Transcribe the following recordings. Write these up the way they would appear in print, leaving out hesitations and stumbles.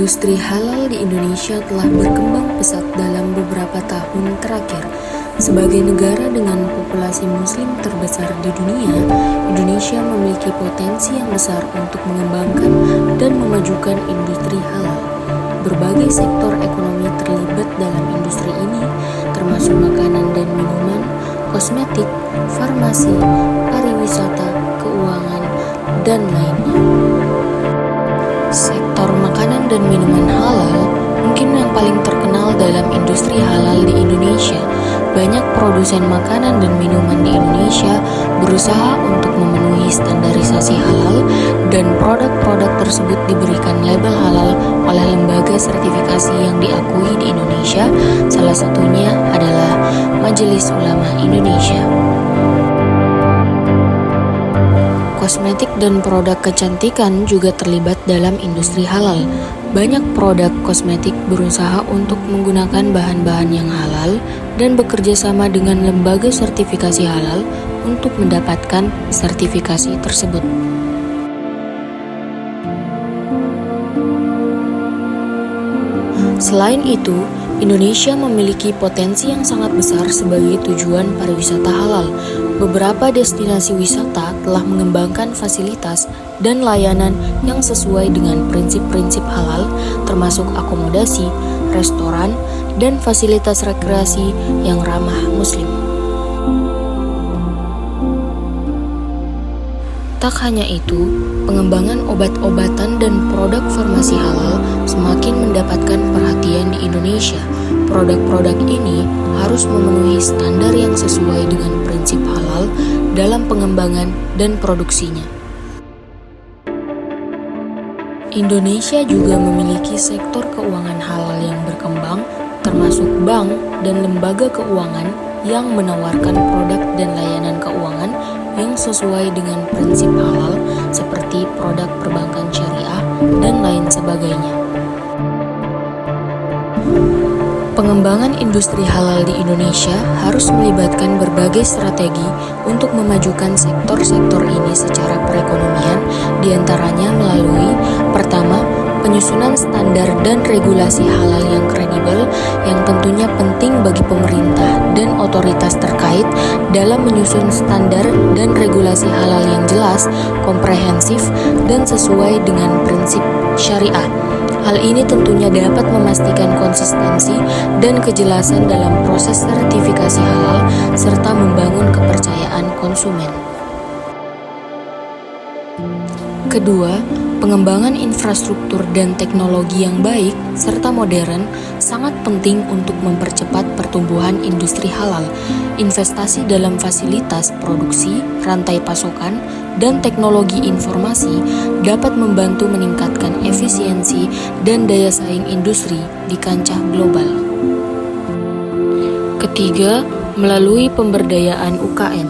Industri halal di Indonesia telah berkembang pesat dalam beberapa tahun terakhir. Sebagai negara dengan populasi muslim terbesar di dunia, Indonesia memiliki potensi yang besar untuk mengembangkan dan memajukan industri halal. Berbagai sektor ekonomi terlibat dalam industri ini, termasuk makanan dan minuman, kosmetik, farmasi, pariwisata, keuangan, dan lainnya. Sektor makanan dan minuman halal mungkin yang paling terkenal dalam industri halal di Indonesia. Banyak produsen makanan dan minuman di Indonesia berusaha untuk memenuhi standarisasi halal dan produk-produk tersebut diberikan label halal oleh lembaga sertifikasi yang diakui di Indonesia. Salah satunya adalah Majelis Ulama Indonesia. Kosmetik dan produk kecantikan juga terlibat dalam industri halal. Banyak produk kosmetik berusaha untuk menggunakan bahan-bahan yang halal dan bekerja sama dengan lembaga sertifikasi halal untuk mendapatkan sertifikasi tersebut. Selain itu, Indonesia memiliki potensi yang sangat besar sebagai tujuan pariwisata halal. Beberapa destinasi wisata telah mengembangkan fasilitas dan layanan yang sesuai dengan prinsip-prinsip halal, termasuk akomodasi, restoran, dan fasilitas rekreasi yang ramah Muslim. Tak hanya itu, pengembangan obat-obatan dan produk farmasi halal semakin mendapatkan perhatian di Indonesia. Produk-produk ini harus memenuhi standar yang sesuai dengan prinsip halal dalam pengembangan dan produksinya. Indonesia juga memiliki sektor keuangan halal yang berkembang, termasuk bank dan lembaga keuangan yang menawarkan produk dan layanan keuangan yang sesuai dengan prinsip halal seperti produk perbankan syariah dan lain sebagainya. Pengembangan industri halal di Indonesia harus melibatkan berbagai strategi untuk memajukan sektor-sektor ini secara perekonomian, diantaranya melalui pertama, penyusunan standar dan regulasi halal yang kredibel yang tentunya penting bagi pemerintah dan otoritas terkait dalam menyusun standar dan regulasi halal yang jelas, komprehensif, dan sesuai dengan prinsip syariah. Hal ini tentunya dapat memastikan konsistensi dan kejelasan dalam proses sertifikasi halal serta membangun kepercayaan konsumen. Kedua, pengembangan infrastruktur dan teknologi yang baik serta modern sangat penting untuk mempercepat pertumbuhan industri halal. Investasi dalam fasilitas produksi, rantai pasokan, dan teknologi informasi dapat membantu meningkatkan efisiensi dan daya saing industri di kancah global. Ketiga, melalui pemberdayaan UKM.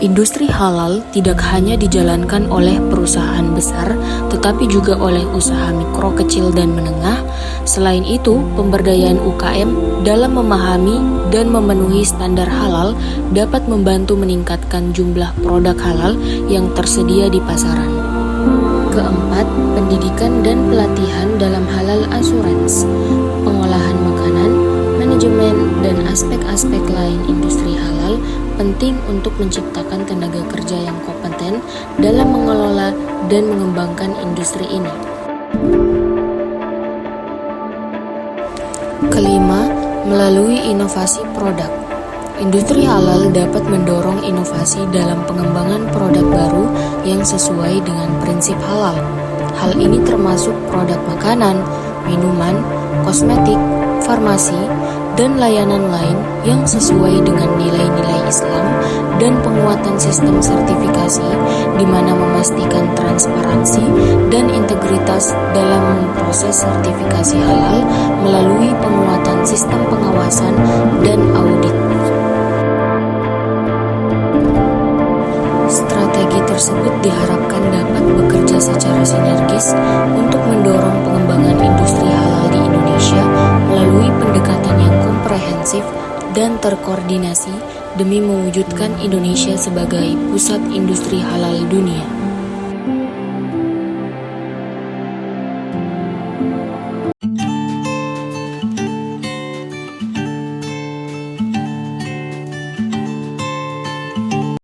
Industri halal tidak hanya dijalankan oleh perusahaan besar, tetapi juga oleh usaha mikro, kecil, dan menengah. Selain itu, pemberdayaan UKM dalam memahami dan memenuhi standar halal dapat membantu meningkatkan jumlah produk halal yang tersedia di pasaran. Keempat, pendidikan dan pelatihan dalam halal assurance, pengolahan makanan, manajemen, dan aspek-aspek lain industri halal penting untuk menciptakan tenaga kerja yang kompeten dalam mengelola dan mengembangkan industri ini. Kelima, melalui inovasi produk. Industri halal dapat mendorong inovasi dalam pengembangan produk baru yang sesuai dengan prinsip halal. Hal ini termasuk produk makanan, minuman, kosmetik, farmasi, dan layanan lain yang sesuai dengan nilai-nilai Islam dan penguatan sistem sertifikasi di mana memastikan transparansi dan integritas dalam proses sertifikasi halal melalui penguatan sistem pengawasan dan audit. Strategi tersebut diharapkan dapat bekerja secara sinergis untuk mendorong pengembangan industri halal di Indonesia melalui pendekatan yang komprehensif dan terkoordinasi demi mewujudkan Indonesia sebagai pusat industri halal dunia.